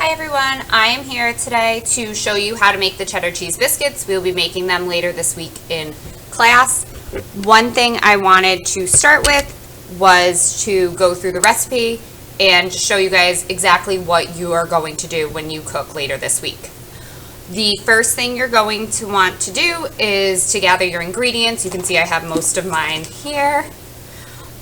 Hi everyone, I am here today to show you how to make the cheddar cheese biscuits. We'll be making them later this week in class. One thing I wanted to start with was to go through the recipe and just show you guys exactly what you are going to do when you cook later this week. The first thing you're going to want to do is to gather your ingredients. You can see I have most of mine here.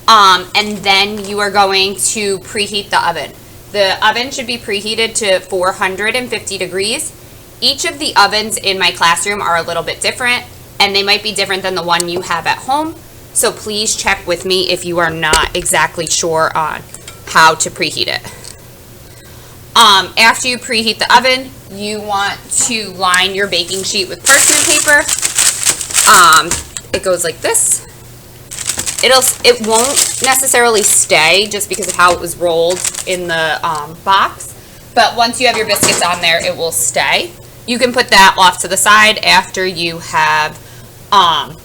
And then you are going to preheat the oven. The oven should be preheated to 450 degrees. Each of the ovens in my classroom are a little bit different, and they might be different than the one you have at home. So please check with me if you are not exactly sure on how to preheat it. After you preheat the oven, you want to line your baking sheet with parchment paper. It goes like this. It won't necessarily stay just because of how it was rolled in the box, but once you have your biscuits on there, it will stay. You can put that off to the side after you have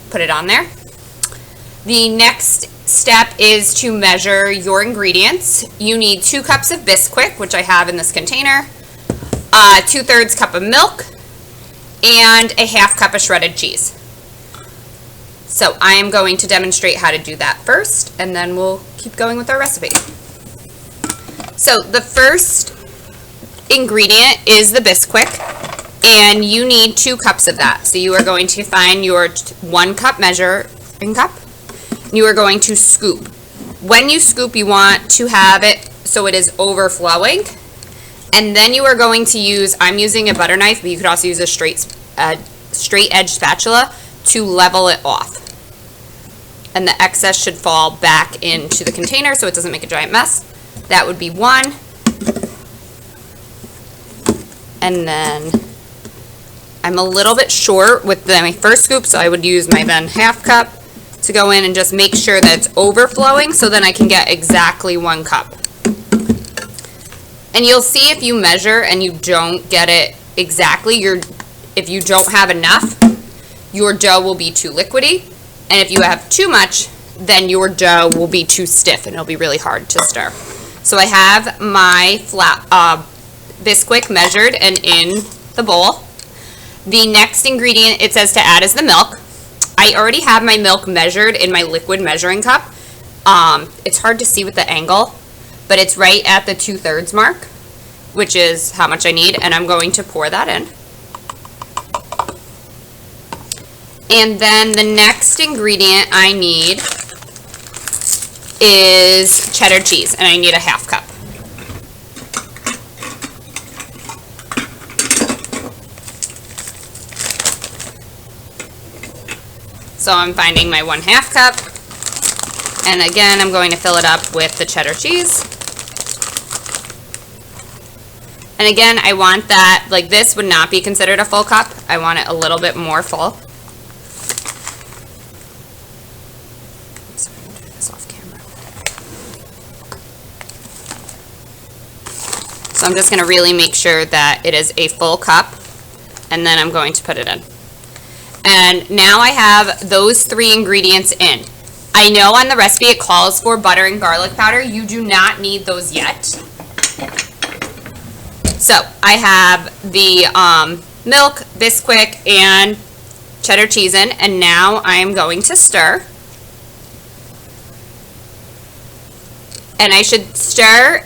put it on there. The next step is to measure your ingredients. You need 2 cups of Bisquick, which I have in this container, 2/3 cup of milk, and a 1/2 cup of shredded cheese. So I am going to demonstrate how to do that first, and then we'll keep going with our recipe. So the first ingredient is the Bisquick, and you need 2 cups of that. So you are going to find your 1 cup measuring cup. You are going to scoop. When you scoop, you want to have it so it is overflowing, and then you are going to use, I'm using a butter knife, but you could also use a straight edge spatula to level it off. And the excess should fall back into the container so it doesn't make a giant mess. That would be 1. And then I'm a little bit short with my first scoop, so I would use my then 1/2 cup to go in and just make sure that it's overflowing so then I can get exactly 1 cup. And you'll see if you measure and you don't get it exactly, if you don't have enough, your dough will be too liquidy, and if you have too much, then your dough will be too stiff and it'll be really hard to stir. So I have my Bisquick measured and in the bowl. The next ingredient it says to add is the milk. I already have my milk measured in my liquid measuring cup. It's hard to see with the angle, but it's right at the 2/3 mark, which is how much I need, and I'm going to pour that in. And then the next ingredient I need is cheddar cheese, and I need a 1/2 cup. So I'm finding my 1/2 cup, and again I'm going to fill it up with the cheddar cheese. And again, I want that, like this would not be considered a full cup. I want it a little bit more full. So I'm just going to really make sure that it is a full cup, and then I'm going to put it in. And now I have those 3 ingredients in. I know on the recipe it calls for butter and garlic powder. You do not need those yet. So I have the milk, Bisquick, and cheddar cheese in, and now I am going to stir. And I should stir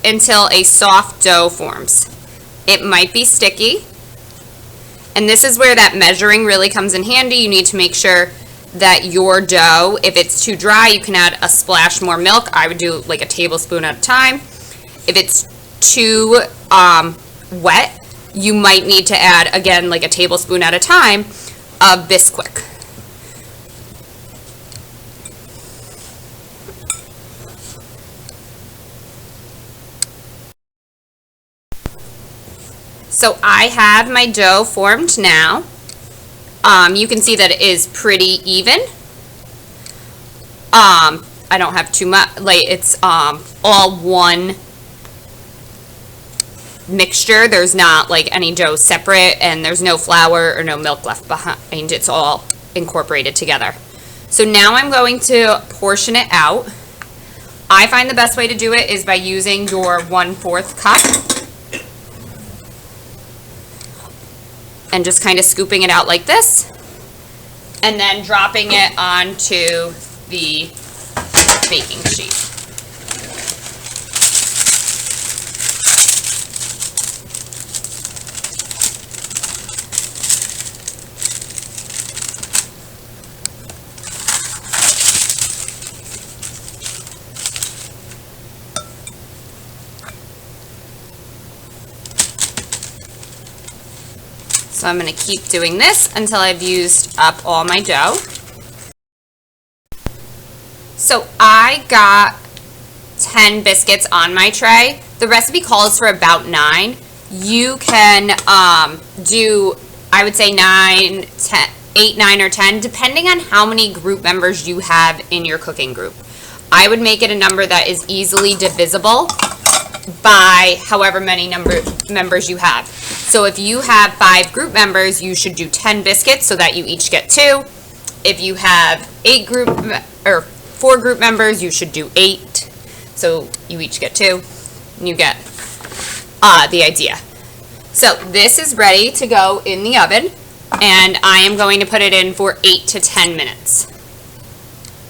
until a soft dough forms. It might be sticky, and this is where that measuring really comes in handy. You need to make sure that your dough, if it's too dry, you can add a splash more milk. I would do like a tablespoon at a time. If it's too wet, you might need to add, again, like a tablespoon at a time of Bisquick. So I have my dough formed now. You can see that it is pretty even. I don't have too much, like it's all one mixture. There's not like any dough separate, and there's no flour or no milk left behind. It's all incorporated together. So now I'm going to portion it out. I find the best way to do it is by using your 1/4 cup and just kind of scooping it out like this, and then dropping it onto the baking sheet. So I'm going to keep doing this until I've used up all my dough. So I got 10 biscuits on my tray. The recipe calls for about 9. You can do, I would say 9, 10, 8, 9, or 10, depending on how many group members you have in your cooking group. I would make it a number that is easily divisible by however many members you have. So if you have 5 group members, you should do 10 biscuits so that you each get 2. If you have 4 group members, you should do 8. So you each get 2, and you get the idea. So this is ready to go in the oven, and I am going to put it in for 8 to 10 minutes.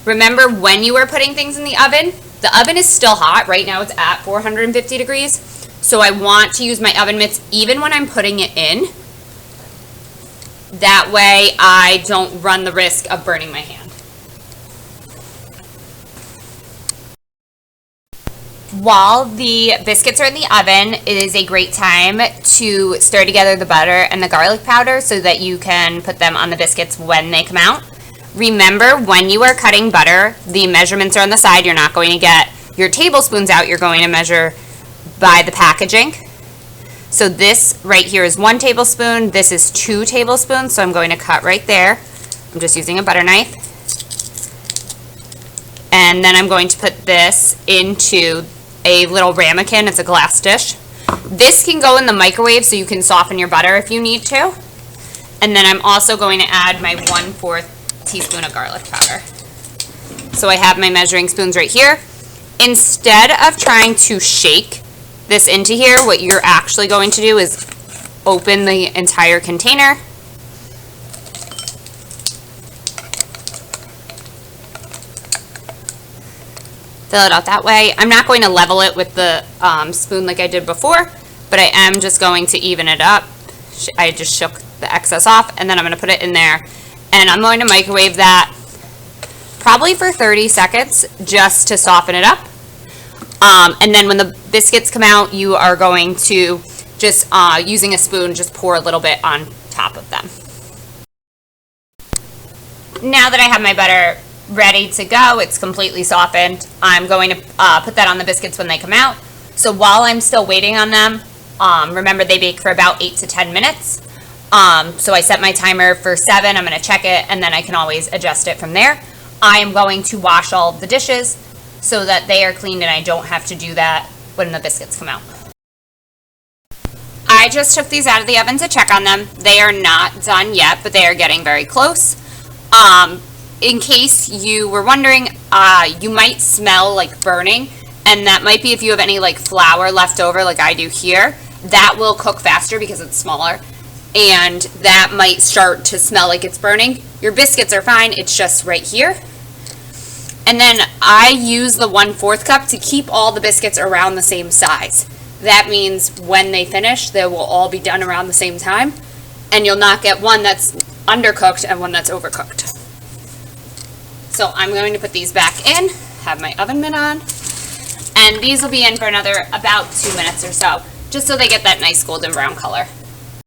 Remember, when you are putting things in the oven is still hot. Right now it's at 450 degrees. So I want to use my oven mitts even when I'm putting it in. That way I don't run the risk of burning my hand. While the biscuits are in the oven, it is a great time to stir together the butter and the garlic powder so that you can put them on the biscuits when they come out. Remember, when you are cutting butter, the measurements are on the side. You're not going to get your tablespoons out. You're going to measure by the packaging. So this right here is 1 tablespoon. This is 2 tablespoons. So I'm going to cut right there. I'm just using a butter knife. And then I'm going to put this into a little ramekin. It's a glass dish. This can go in the microwave so you can soften your butter if you need to. And then I'm also going to add my 1/4 teaspoon of garlic powder. So I have my measuring spoons right here. Instead of trying to shake this into here, what you're actually going to do is open the entire container. Fill it out that way. I'm not going to level it with the spoon like I did before, but I am just going to even it up. I just shook the excess off, and then I'm going to put it in there. And I'm going to microwave that probably for 30 seconds just to soften it up. And then when the biscuits come out, you are going to just, using a spoon, just pour a little bit on top of them. Now that I have my butter ready to go, it's completely softened, I'm going to put that on the biscuits when they come out. So while I'm still waiting on them, remember they bake for about 8 to 10 minutes. So I set my timer for 7. I'm going to check it, and then I can always adjust it from there. I am going to wash all of the dishes so that they are cleaned, and I don't have to do that when the biscuits come out. I just took these out of the oven to check on them. They are not done yet, but they are getting very close. In case you were wondering, you might smell like burning, and that might be if you have any like flour left over like I do here. That will cook faster because it's smaller, and that might start to smell like it's burning. Your biscuits are fine, it's just right here. And then I use the 1/4 cup to keep all the biscuits around the same size. That means when they finish, they will all be done around the same time, and you'll not get one that's undercooked and one that's overcooked. So I'm going to put these back in, have my oven mitt on, and these will be in for another about 2 minutes or so, just so they get that nice golden brown color.